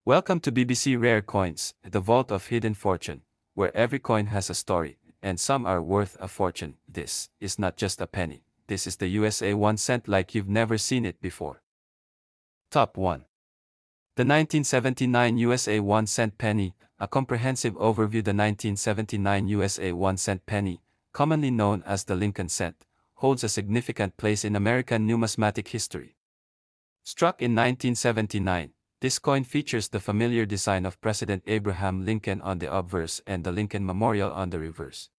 Welcome to BBC Rare Coins, the vault of hidden fortune, where every coin has a story, and some are worth a fortune. This is not just a penny, this is the USA 1 cent like you've never seen it before. Top 1. The 1979 USA 1 cent penny, a comprehensive overview. The 1979 USA 1 cent penny, commonly known as the Lincoln cent, holds a significant place in American numismatic history. Struck in 1979, this coin features the familiar design of President Abraham Lincoln on the obverse and the Lincoln Memorial on the reverse.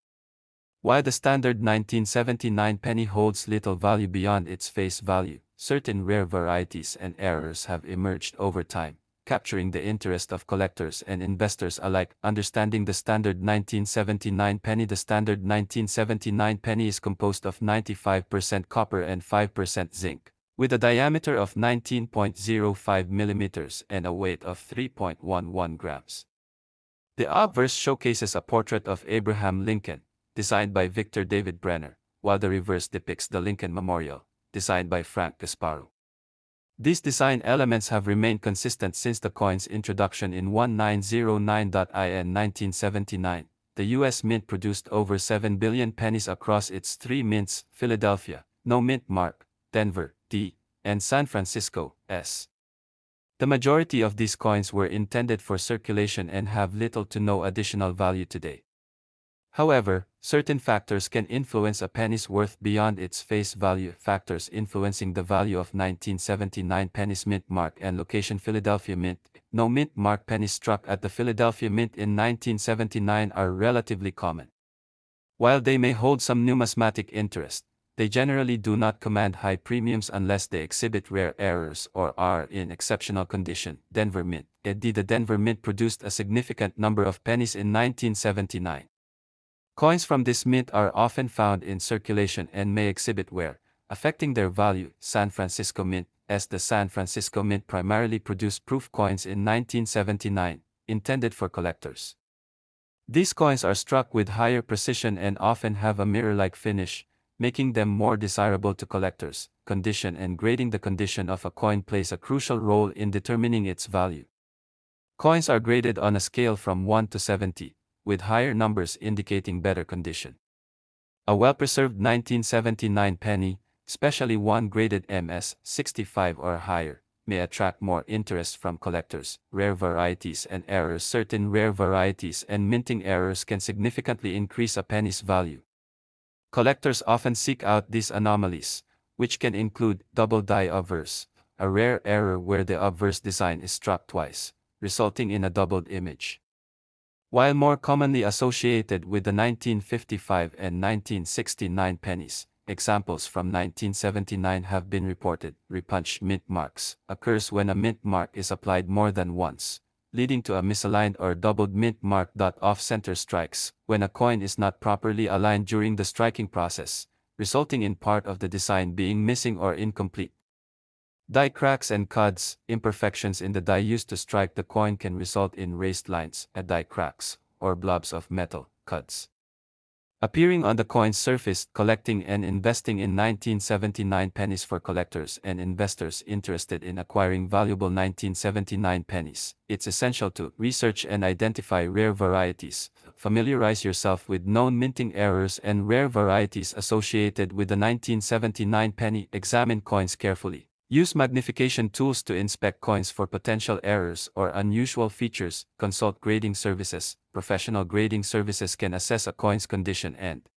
While the standard 1979 penny holds little value beyond its face value, certain rare varieties and errors have emerged over time, capturing the interest of collectors and investors alike. Understanding the standard 1979 penny. The standard 1979 penny is composed of 95% copper and 5% zinc, with a diameter of 19.05 mm and a weight of 3.11 grams. The obverse showcases a portrait of Abraham Lincoln, designed by Victor David Brenner, while the reverse depicts the Lincoln Memorial, designed by Frank Gasparo. These design elements have remained consistent since the coin's introduction in 1909. In 1979, the U.S. Mint produced over 7 billion pennies across its three mints: Philadelphia, no mint mark; Denver, D, and San Francisco, S. The majority of these coins were intended for circulation and have little to no additional value today. However, certain factors can influence a penny's worth beyond its face value. Factors influencing the value of 1979 penny's mint mark and location. Philadelphia Mint, no mint mark pennies struck at the Philadelphia Mint in 1979 are relatively common. While they may hold some numismatic interest, they generally do not command high premiums unless they exhibit rare errors or are in exceptional condition. Denver Mint, The Denver Mint produced a significant number of pennies in 1979. Coins from this mint are often found in circulation and may exhibit wear, affecting their value. San Francisco Mint, The San Francisco Mint primarily produced proof coins in 1979, intended for collectors. These coins are struck with higher precision and often have a mirror-like finish, making them more desirable to collectors. Condition and grading. The condition of a coin plays a crucial role in determining its value. Coins are graded on a scale from 1 to 70, with higher numbers indicating better condition. A well-preserved 1979 penny, especially one graded MS 65 or higher, may attract more interest from collectors. Rare varieties and errors. Certain rare varieties and minting errors can significantly increase a penny's value. Collectors often seek out these anomalies, which can include double die obverse, a rare error where the obverse design is struck twice, resulting in a doubled image. While more commonly associated with the 1955 and 1969 pennies, examples from 1979 have been reported. Repunched mint marks occurs when a mint mark is applied more than once, leading to a misaligned or doubled mint mark. Off-center strikes, when a coin is not properly aligned during the striking process, resulting in part of the design being missing or incomplete. Die cracks and cuds, imperfections in the die used to strike the coin can result in raised lines, die cracks, or blobs of metal, cuds, appearing on the coin's surface. Collecting and investing in 1979 pennies. For collectors and investors interested in acquiring valuable 1979 pennies, it's essential to research and identify rare varieties. Familiarize yourself with known minting errors and rare varieties associated with the 1979 penny. Examine coins carefully. Use magnification tools to inspect coins for potential errors or unusual features. Consult grading services. Professional grading services can assess a coin's condition and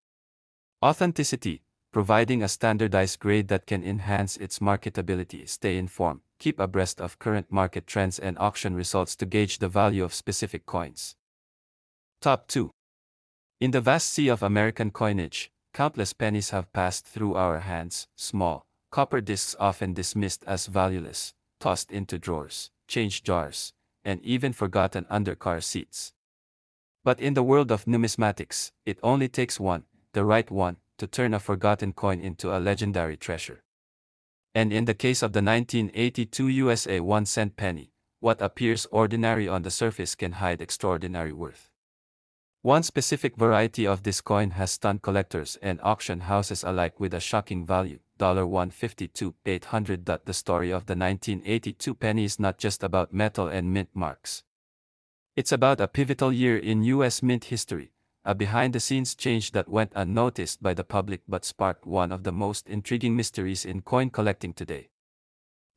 authenticity, providing a standardized grade that can enhance its marketability. Stay informed. Keep abreast of current market trends and auction results to gauge the value of specific coins. Top 2. In the vast sea of American coinage, countless pennies have passed through our hands. Small copper discs, often dismissed as valueless, tossed into drawers, change jars, and even forgotten under car seats. But in the world of numismatics, it only takes one, the right one, to turn a forgotten coin into a legendary treasure. And in the case of the 1982 USA 1 cent penny, what appears ordinary on the surface can hide extraordinary worth. One specific variety of this coin has stunned collectors and auction houses alike with a shocking value, $152,800. The story of the 1982 penny is not just about metal and mint marks. It's about a pivotal year in U.S. mint history, a behind-the-scenes change that went unnoticed by the public but sparked one of the most intriguing mysteries in coin collecting today.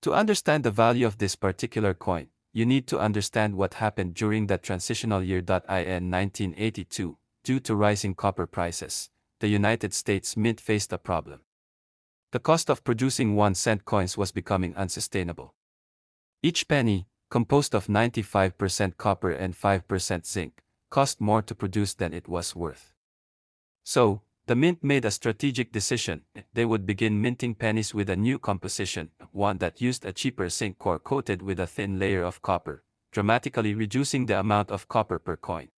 To understand the value of this particular coin, you need to understand what happened during that transitional year. In 1982, due to rising copper prices, the United States Mint faced a problem. The cost of producing 1-cent coins was becoming unsustainable. Each penny, composed of 95% copper and 5% zinc, cost more to produce than it was worth. So, the mint made a strategic decision. They would begin minting pennies with a new composition, one that used a cheaper zinc core coated with a thin layer of copper, dramatically reducing the amount of copper per coin.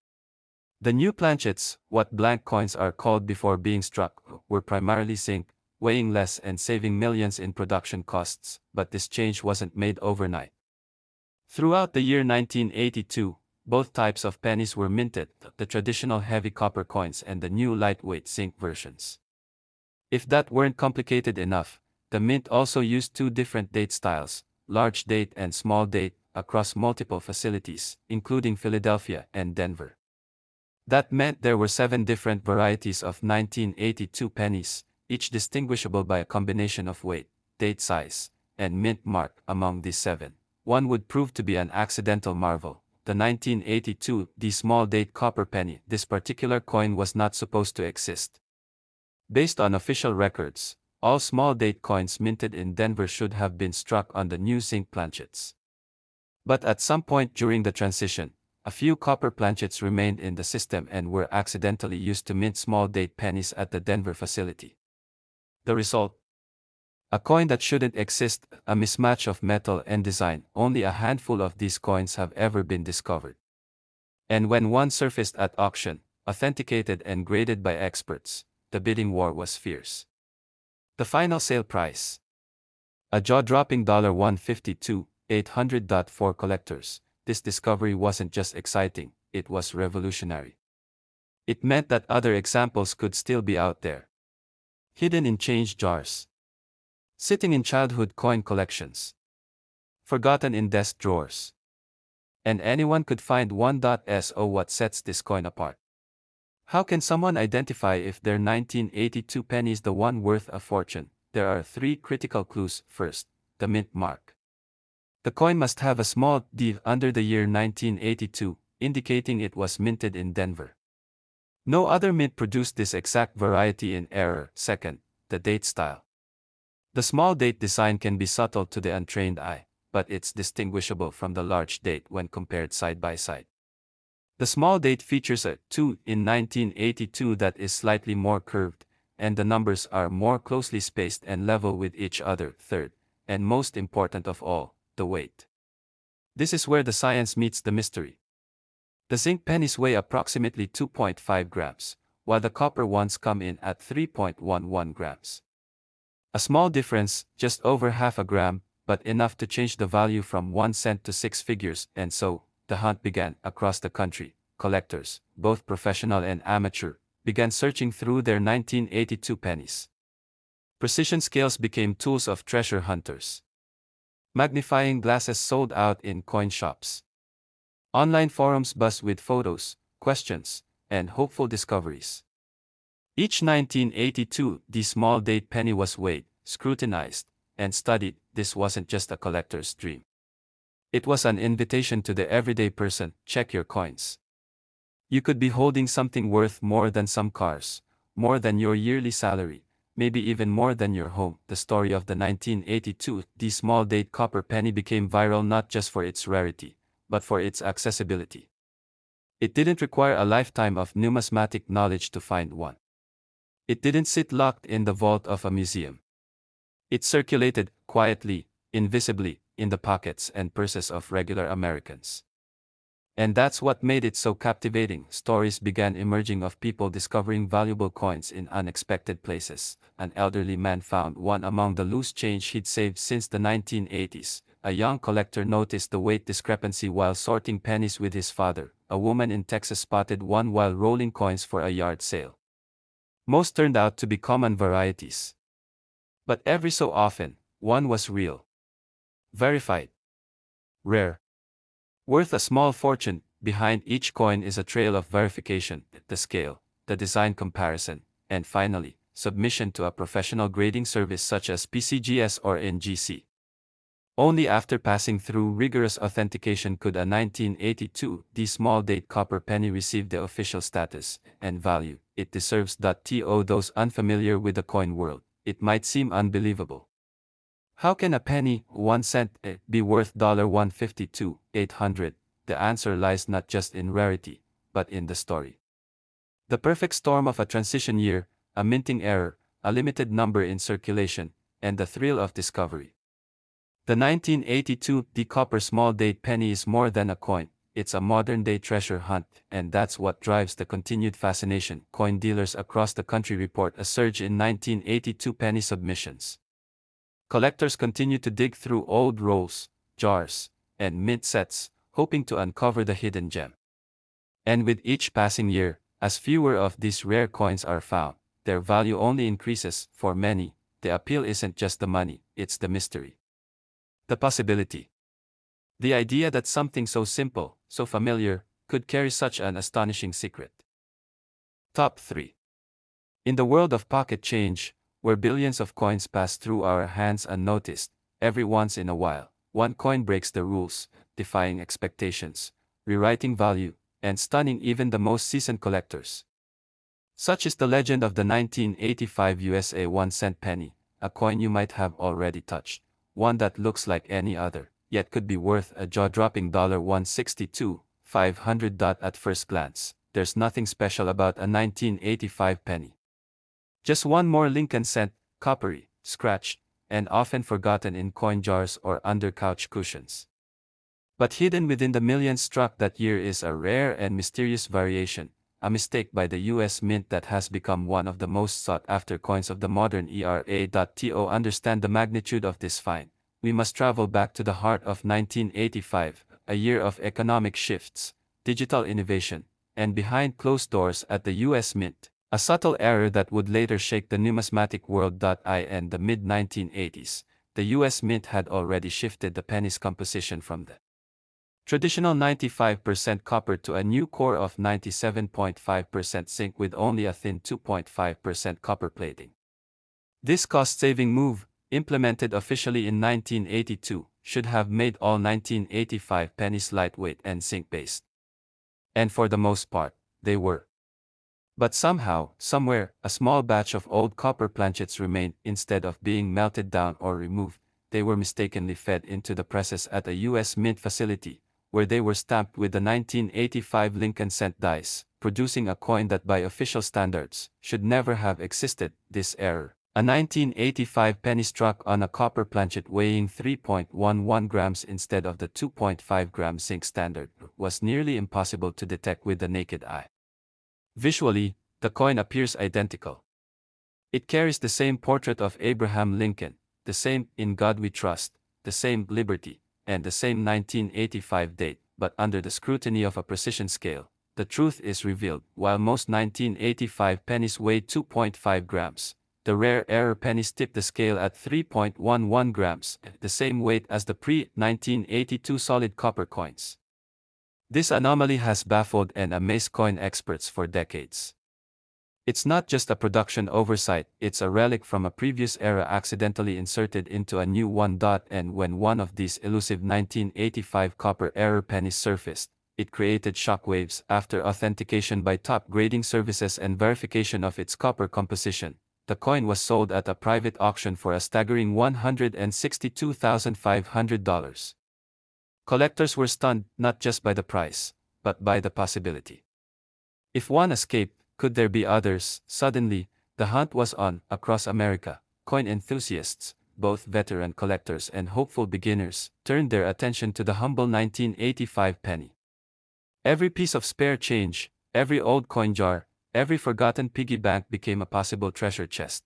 The new planchets, what blank coins are called before being struck, were primarily zinc, weighing less and saving millions in production costs, but this change wasn't made overnight. Throughout the year 1982, both types of pennies were minted, the traditional heavy copper coins and the new lightweight zinc versions. If that weren't complicated enough, the mint also used two different date styles, large date and small date, across multiple facilities, including Philadelphia and Denver. That meant there were 7 different varieties of 1982 pennies, each distinguishable by a combination of weight, date size, and mint mark. Among these 7, one would prove to be an accidental marvel. The 1982 small date copper penny. This particular coin was not supposed to exist. Based on official records, all small date coins minted in Denver should have been struck on the new zinc planchets. But at some point during the transition, a few copper planchets remained in the system and were accidentally used to mint small date pennies at the Denver facility. The result? A coin that shouldn't exist, a mismatch of metal and design. Only a handful of these coins have ever been discovered. And when one surfaced at auction, authenticated and graded by experts, the bidding war was fierce. The final sale price: a jaw-dropping $152,800. For collectors, this discovery wasn't just exciting, it was revolutionary. It meant that other examples could still be out there, hidden in change jars, sitting in childhood coin collections, forgotten in desk drawers. And anyone could find one. So what sets this coin apart? How can someone identify if their 1982 penny is the one worth a fortune? There are 3 critical clues. First, the mint mark. The coin must have a small D under the year 1982, indicating it was minted in Denver. No other mint produced this exact variety in error. Second, the date style. The small date design can be subtle to the untrained eye, but it's distinguishable from the large date when compared side by side. The small date features a 2 in 1982 that is slightly more curved, and the numbers are more closely spaced and level with each other. Third, and most important of all, the weight. This is where the science meets the mystery. The zinc pennies weigh approximately 2.5 grams, while the copper ones come in at 3.11 grams. A small difference, just over half a gram, but enough to change the value from 1 cent to 6 figures. And so, the hunt began. Across the country, collectors, both professional and amateur, began searching through their 1982 pennies. Precision scales became tools of treasure hunters. Magnifying glasses sold out in coin shops. Online forums buzzed with photos, questions, and hopeful discoveries. Each 1982 small date penny was weighed, scrutinized, and studied. This wasn't just a collector's dream. It was an invitation to the everyday person. Check your coins. You could be holding something worth more than some cars, more than your yearly salary, maybe even more than your home. The story of the 1982 small date copper penny became viral not just for its rarity, but for its accessibility. It didn't require a lifetime of numismatic knowledge to find one. It didn't sit locked in the vault of a museum. It circulated, quietly, invisibly, in the pockets and purses of regular Americans. And that's what made it so captivating. Stories began emerging of people discovering valuable coins in unexpected places. An elderly man found one among the loose change he'd saved since the 1980s. A young collector noticed the weight discrepancy while sorting pennies with his father, a woman in Texas spotted one while rolling coins for a yard sale. Most turned out to be common varieties. But every so often, one was real. Verified. Rare. Worth a small fortune. Behind each coin is a trail of verification, the scale, the design comparison, and finally, submission to a professional grading service such as PCGS or NGC. Only after passing through rigorous authentication could a 1982 small date copper penny receive the official status and value it deserves. To those unfamiliar with the coin world, it might seem unbelievable. How can a penny, 1 cent, be worth $152,800? The answer lies not just in rarity, but in the story. The perfect storm of a transition year, a minting error, a limited number in circulation, and the thrill of discovery. The 1982 copper small date penny is more than a coin, it's a modern-day treasure hunt, and that's what drives the continued fascination. Coin dealers across the country report a surge in 1982 penny submissions. Collectors continue to dig through old rolls, jars, and mint sets, hoping to uncover the hidden gem. And with each passing year, as fewer of these rare coins are found, their value only increases. For many, the appeal isn't just the money, it's the mystery. The possibility. The idea that something so simple, so familiar, could carry such an astonishing secret. Top 3. In the world of pocket change, where billions of coins pass through our hands unnoticed, every once in a while, one coin breaks the rules, defying expectations, rewriting value, and stunning even the most seasoned collectors. Such is the legend of the 1985 USA 1-cent penny, a coin you might have already touched, one that looks like any other, yet could be worth a jaw-dropping $162,500. At first glance, there's nothing special about a 1985 penny. Just one more Lincoln cent, coppery, scratched, and often forgotten in coin jars or under couch cushions. But hidden within the millions struck that year is a rare and mysterious variation, a mistake by the US Mint that has become one of the most sought-after coins of the modern era. To understand the magnitude of this find, we must travel back to the heart of 1985, a year of economic shifts, digital innovation, and behind closed doors at the US Mint, a subtle error that would later shake the numismatic world. In the mid-1980s, the US Mint had already shifted the penny's composition from the traditional 95% copper to a new core of 97.5% zinc with only a thin 2.5% copper plating. This cost-saving move, implemented officially in 1982, should have made all 1985 pennies lightweight and zinc-based. And for the most part, they were. But somehow, somewhere, a small batch of old copper planchets remained. Instead of being melted down or removed, they were mistakenly fed into the presses at a US Mint facility, where they were stamped with the 1985 Lincoln cent dice, producing a coin that by official standards should never have existed. This error, a 1985 penny struck on a copper planchet weighing 3.11 grams instead of the 2.5 gram zinc standard, was nearly impossible to detect with the naked eye. Visually, the coin appears identical. It carries the same portrait of Abraham Lincoln, the same "In God We Trust," the same "Liberty," and the same 1985 date, but under the scrutiny of a precision scale, the truth is revealed. While most 1985 pennies weigh 2.5 grams, the rare error pennies tip the scale at 3.11 grams, the same weight as the pre-1982 solid copper coins. This anomaly has baffled and amazed coin experts for decades. It's not just a production oversight, it's a relic from a previous era accidentally inserted into a new one. And when one of these elusive 1985 copper error pennies surfaced, it created shockwaves. After authentication by top grading services and verification of its copper composition, the coin was sold at a private auction for a staggering $162,500. Collectors were stunned not just by the price, but by the possibility. If one escaped, could there be others? Suddenly, the hunt was on. Across America, coin enthusiasts, both veteran collectors and hopeful beginners, turned their attention to the humble 1985 penny. Every piece of spare change, every old coin jar, every forgotten piggy bank became a possible treasure chest.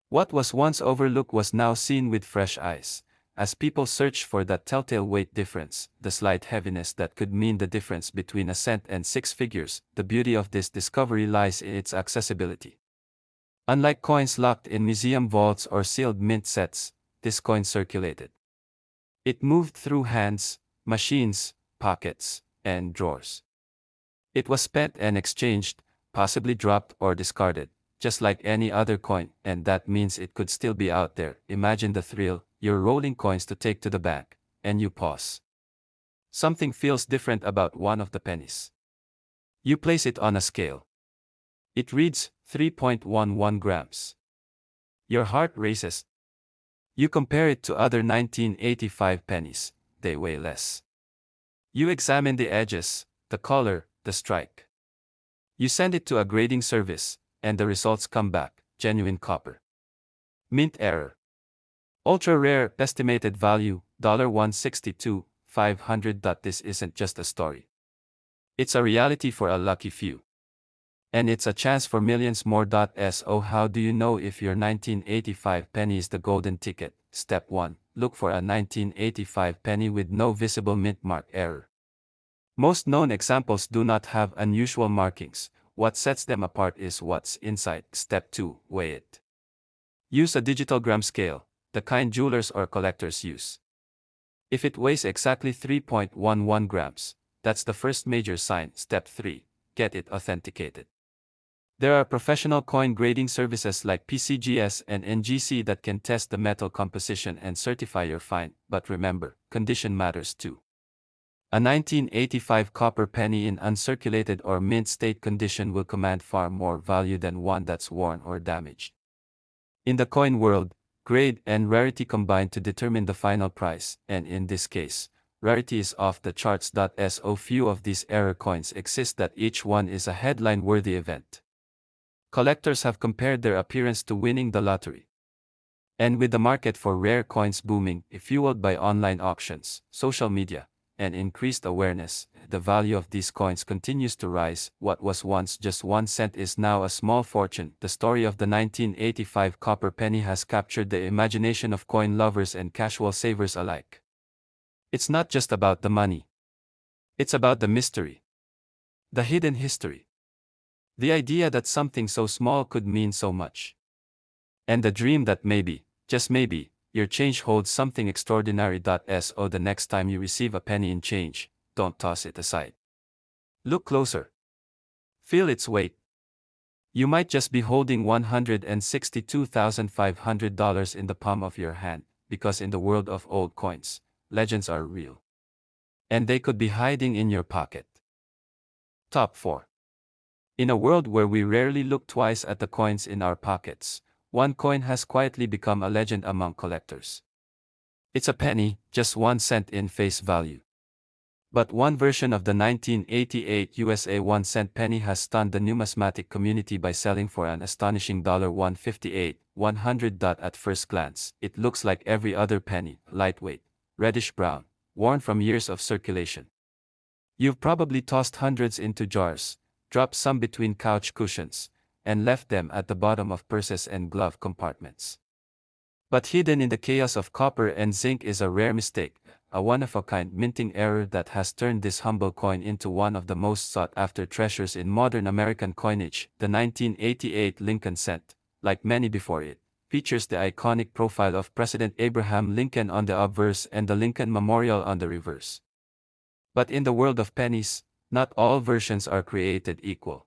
What was once overlooked was now seen with fresh eyes, as people search for that telltale weight difference, the slight heaviness that could mean the difference between a cent and six figures. The beauty of this discovery lies in its accessibility. Unlike coins locked in museum vaults or sealed mint sets, this coin circulated. It moved through hands, machines, pockets, and drawers. It was spent and exchanged, possibly dropped or discarded, just like any other coin, and that means it could still be out there. Imagine the thrill, you're rolling coins to take to the bank, and you pause. Something feels different about one of the pennies. You place it on a scale. It reads 3.11 grams. Your heart races. You compare it to other 1985 pennies, they weigh less. You examine the edges, the color, the strike. You send it to a grading service, and the results come back, genuine copper. Mint error. Ultra rare, estimated value, $162,500. This isn't just a story. It's a reality for a lucky few. And it's a chance for millions more. So how do you know if your 1985 penny is the golden ticket? Step 1. Look for a 1985 penny with no visible mint mark error. Most known examples do not have unusual markings. What sets them apart is what's inside. Step 2. Weigh it. Use a digital gram scale, the kind jewelers or collectors use. If it weighs exactly 3.11 grams, that's the first major sign. Step 3. Get it authenticated. There are professional coin grading services like PCGS and NGC that can test the metal composition and certify your find, but remember, condition matters too. A 1985 copper penny in uncirculated or mint state condition will command far more value than one that's worn or damaged. In the coin world, grade and rarity combine to determine the final price, and in this case, rarity is off the charts. So few of these error coins exist that each one is a headline-worthy event. Collectors have compared their appearance to winning the lottery. And with the market for rare coins booming, fueled by online auctions, social media, and increased awareness, the value of these coins continues to rise. What was once just 1 cent is now a small fortune. The story of the 1985 copper penny has captured the imagination of coin lovers and casual savers alike. It's not just about the money. It's about the mystery. The hidden history. The idea that something so small could mean so much. And the dream that maybe, just maybe, your change holds something extraordinary. So the next time you receive a penny in change, don't toss it aside. Look closer. Feel its weight. You might just be holding $162,500 in the palm of your hand, because in the world of old coins, legends are real. And they could be hiding in your pocket. Top 4. In a world where we rarely look twice at the coins in our pockets, one coin has quietly become a legend among collectors. It's a penny, just 1 cent in face value. But one version of the 1988 USA 1 cent penny has stunned the numismatic community by selling for an astonishing $158,100. At first glance, it looks like every other penny, lightweight, reddish-brown, worn from years of circulation. You've probably tossed hundreds into jars, dropped some between couch cushions, and left them at the bottom of purses and glove compartments. But hidden in the chaos of copper and zinc is a rare mistake, a one-of-a-kind minting error that has turned this humble coin into one of the most sought-after treasures in modern American coinage. The 1988 Lincoln cent, like many before it, features the iconic profile of President Abraham Lincoln on the obverse and the Lincoln Memorial on the reverse. But in the world of pennies, not all versions are created equal.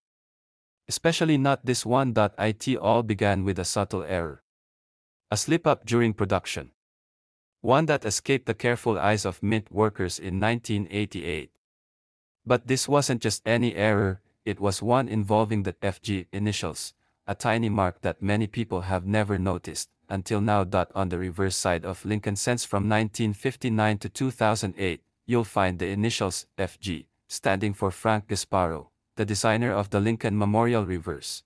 Especially not this one. It all began with a subtle error. A slip-up during production. One that escaped the careful eyes of mint workers in 1988. But this wasn't just any error, it was one involving the FG initials, a tiny mark that many people have never noticed until now. On the reverse side of Lincoln cents from 1959 to 2008, you'll find the initials FG, standing for Frank Gasparo, the designer of the Lincoln Memorial reverse.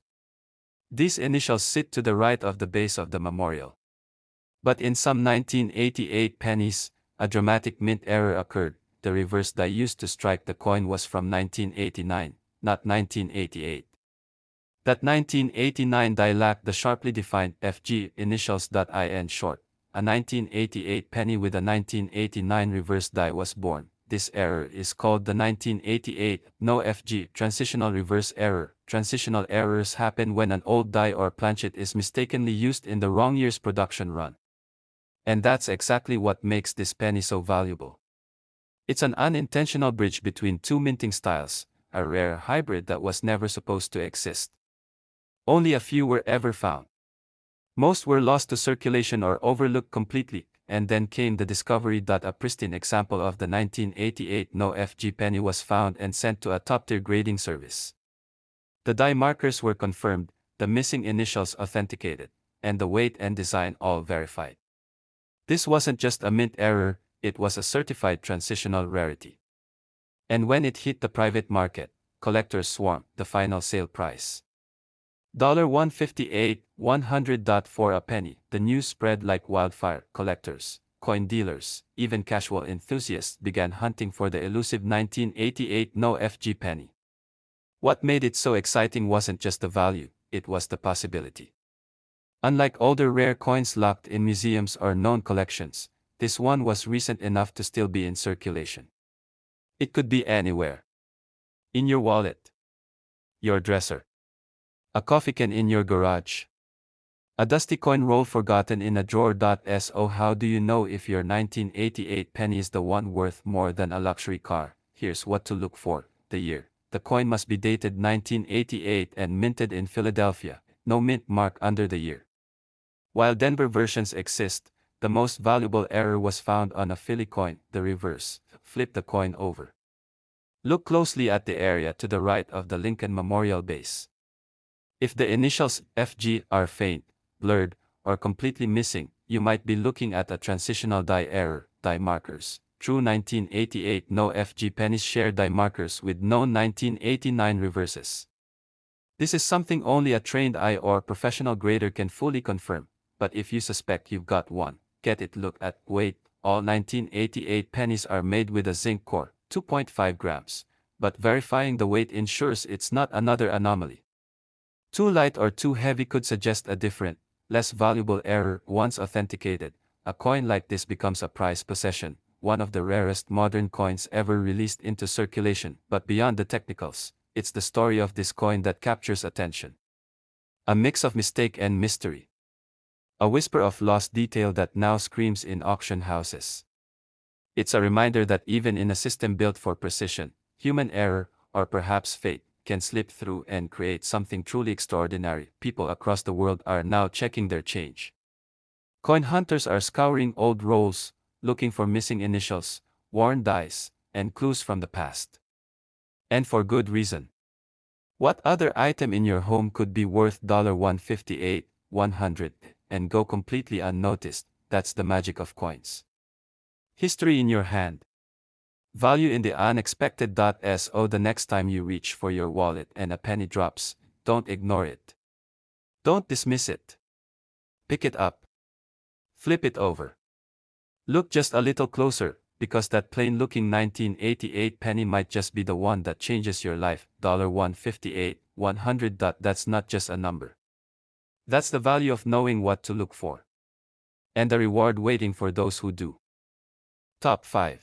These initials sit to the right of the base of the memorial. But in some 1988 pennies, a dramatic mint error occurred. The reverse die used to strike the coin was from 1989, not 1988. That 1989 die lacked the sharply defined FG initials. In short, a 1988 penny with a 1989 reverse die was born. This error is called the 1988 no FG transitional reverse error. Transitional errors happen when an old die or planchet is mistakenly used in the wrong year's production run. And that's exactly what makes this penny so valuable. It's an unintentional bridge between two minting styles, a rare hybrid that was never supposed to exist. Only a few were ever found. Most were lost to circulation or overlooked completely, and then came the discovery that a pristine example of the 1988 no FG penny was found and sent to a top-tier grading service. The die markers were confirmed, the missing initials authenticated, and the weight and design all verified. This wasn't just a mint error, it was a certified transitional rarity. And when it hit the private market, collectors swarmed. The final sale price, $158, 100. For a penny. The news spread like wildfire. Collectors, coin dealers, even casual enthusiasts began hunting for the elusive 1988 no FG penny. What made it so exciting wasn't just the value, it was the possibility. Unlike older rare coins locked in museums or known collections, this one was recent enough to still be in circulation. It could be anywhere. In your wallet, your dresser, a coffee can in your garage, a dusty coin roll forgotten in a drawer. So how do you know if your 1988 penny is the one worth more than a luxury car? Here's what to look for. The year. The coin must be dated 1988 and minted in Philadelphia, no mint mark under the year. While Denver versions exist, the most valuable error was found on a Philly coin, the reverse. Flip the coin over. Look closely at the area to the right of the Lincoln Memorial base. If the initials FG are faint, blurred, or completely missing, you might be looking at a transitional die error. Die markers. True 1988 no FG pennies share die markers with known 1989 reverses. This is something only a trained eye or professional grader can fully confirm, but if you suspect you've got one, get it looked at. Weight. All 1988 pennies are made with a zinc core, 2.5 grams, but verifying the weight ensures it's not another anomaly. Too light or too heavy could suggest a different, less valuable error. Once authenticated, a coin like this becomes a prized possession, one of the rarest modern coins ever released into circulation. But beyond the technicals, it's the story of this coin that captures attention. A mix of mistake and mystery. A whisper of lost detail that now screams in auction houses. It's a reminder that even in a system built for precision, human error, or perhaps fate, can slip through and create something truly extraordinary. People across the world are now checking their change. Coin hunters are scouring old rolls, looking for missing initials, worn dies, and clues from the past. And for good reason. What other item in your home could be worth $158, 100, and go completely unnoticed? That's the magic of coins. History in your hand. Value in the unexpected. So the next time you reach for your wallet and a penny drops, don't ignore it. Don't dismiss it. Pick it up. Flip it over. Look just a little closer, because that plain-looking 1988 penny might just be the one that changes your life. $158, 100. That's not just a number. That's the value of knowing what to look for. And the reward waiting for those who do. Top 5.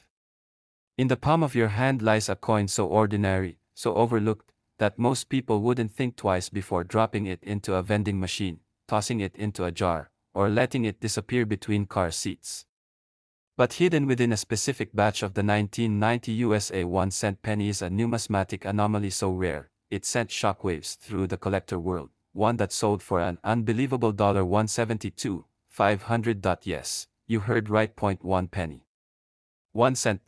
In the palm of your hand lies a coin so ordinary, so overlooked, that most people wouldn't think twice before dropping it into a vending machine, tossing it into a jar, or letting it disappear between car seats. But hidden within a specific batch of the 1990 USA 1-cent penny is a numismatic anomaly so rare, it sent shockwaves through the collector world, one that sold for an unbelievable $172, 500. Yes, you heard right. 1 penny. 1 cent.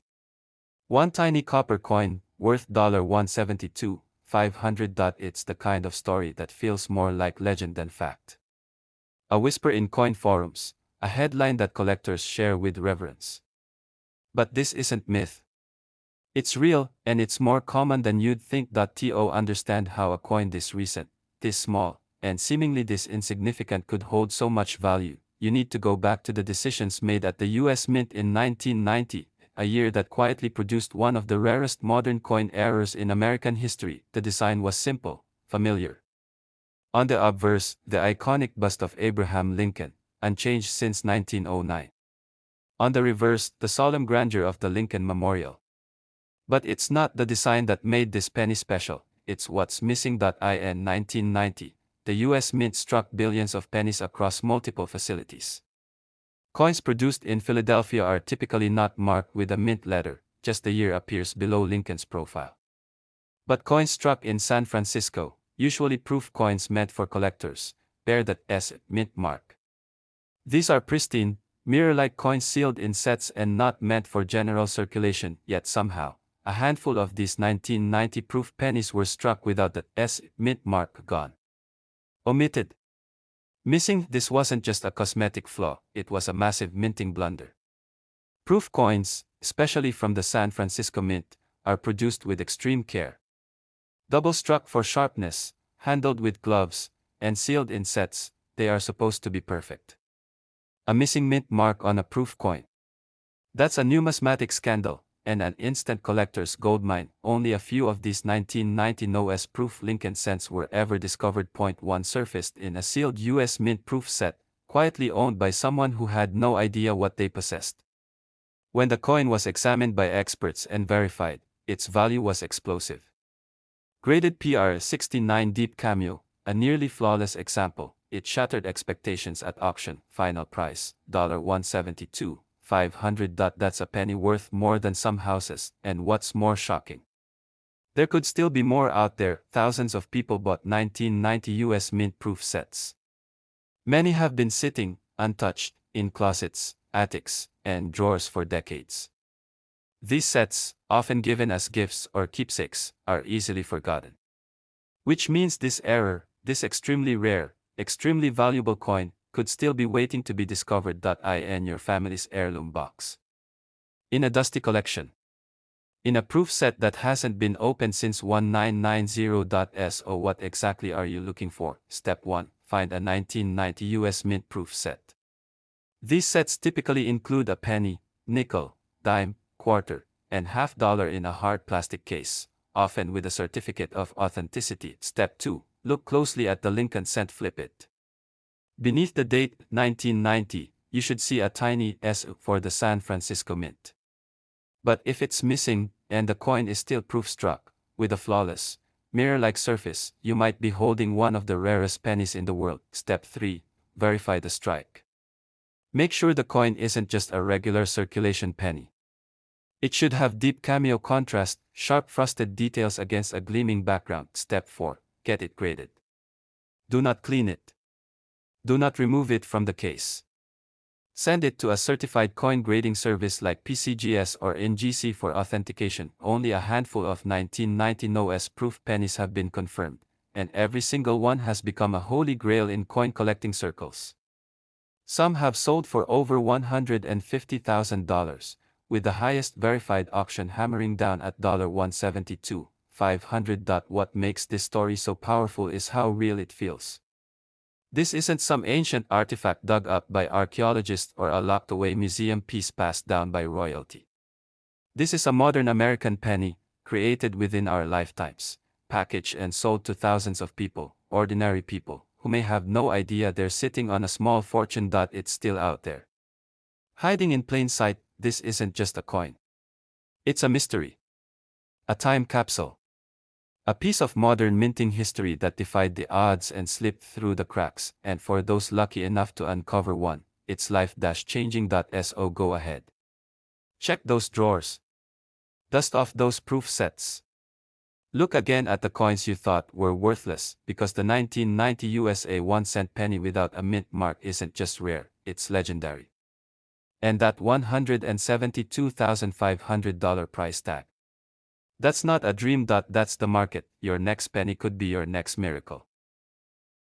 One tiny copper coin, worth $172, 500. It's the kind of story that feels more like legend than fact. A whisper in coin forums, a headline that collectors share with reverence. But this isn't myth. It's real, and it's more common than you'd think. To understand how a coin this recent, this small, and seemingly this insignificant could hold so much value, you need to go back to the decisions made at the US Mint in 1990, a year that quietly produced one of the rarest modern coin errors in American history. The design was simple, familiar. On the obverse, the iconic bust of Abraham Lincoln, unchanged since 1909. On the reverse, the solemn grandeur of the Lincoln Memorial. But it's not the design that made this penny special, it's what's missing. In 1990, the US Mint struck billions of pennies across multiple facilities. Coins produced in Philadelphia are typically not marked with a mint letter, just the year appears below Lincoln's profile. But coins struck in San Francisco, usually proof coins meant for collectors, bear that S mint mark. These are pristine, mirror-like coins sealed in sets and not meant for general circulation, yet somehow, a handful of these 1990 proof pennies were struck without the S mint mark gone. Omitted. Missing. This wasn't just a cosmetic flaw, it was a massive minting blunder. Proof coins, especially from the San Francisco Mint, are produced with extreme care. Double struck for sharpness, handled with gloves, and sealed in sets, they are supposed to be perfect. A missing mint mark on a proof coin. That's a numismatic scandal, and an instant collector's goldmine. Only a few of these 1990 NOS proof Lincoln cents were ever discovered. Point 1 surfaced in a sealed US Mint proof set, quietly owned by someone who had no idea what they possessed. When the coin was examined by experts and verified, its value was explosive. Graded PR69 Deep Cameo, a nearly flawless example, it shattered expectations at auction. Final price, $172,500. That's a penny worth more than some houses, and what's more shocking, there could still be more out there. Thousands of people bought 1990 US Mint proof sets. Many have been sitting, untouched, in closets, attics, and drawers for decades. These sets, often given as gifts or keepsakes, are easily forgotten. Which means this extremely rare, extremely valuable coin, could still be waiting to be discovered. In your family's heirloom box. In a dusty collection. In a proof set that hasn't been opened since 1990. So what exactly are you looking for? Step 1. Find a 1990 US Mint proof set. These sets typically include a penny, nickel, dime, quarter, and $half in a hard plastic case, often with a certificate of authenticity. Step 2. Look closely at the Lincoln cent. Flip it. Beneath the date, 1990, you should see a tiny S for the San Francisco Mint. But if it's missing, and the coin is still proof struck, with a flawless, mirror-like surface, you might be holding one of the rarest pennies in the world. Step 3. Verify the strike. Make sure the coin isn't just a regular circulation penny. It should have deep cameo contrast, sharp frosted details against a gleaming background. Step 4. Get it graded. Do not clean it. Do not remove it from the case. Send it to a certified coin grading service like PCGS or NGC for authentication. Only a handful of 1990 NOS proof pennies have been confirmed, and every single one has become a holy grail in coin collecting circles. Some have sold for over $150,000, with the highest verified auction hammering down at $172,500. What makes this story so powerful is how real it feels. This isn't some ancient artifact dug up by archaeologists or a locked-away museum piece passed down by royalty. This is a modern American penny, created within our lifetimes, packaged and sold to thousands of people, ordinary people, who may have no idea they're sitting on a small fortune. It's still out there. Hiding in plain sight. This isn't just a coin. It's a mystery. A time capsule. A piece of modern minting history that defied the odds and slipped through the cracks, and for those lucky enough to uncover one, it's life-changing. So go ahead. Check those drawers. Dust off those proof sets. Look again at the coins you thought were worthless, because the 1990 USA 1-cent penny without a mint mark isn't just rare, it's legendary. And that $172,500 price tag. That's not a dream. That's the market. Your next penny could be your next miracle.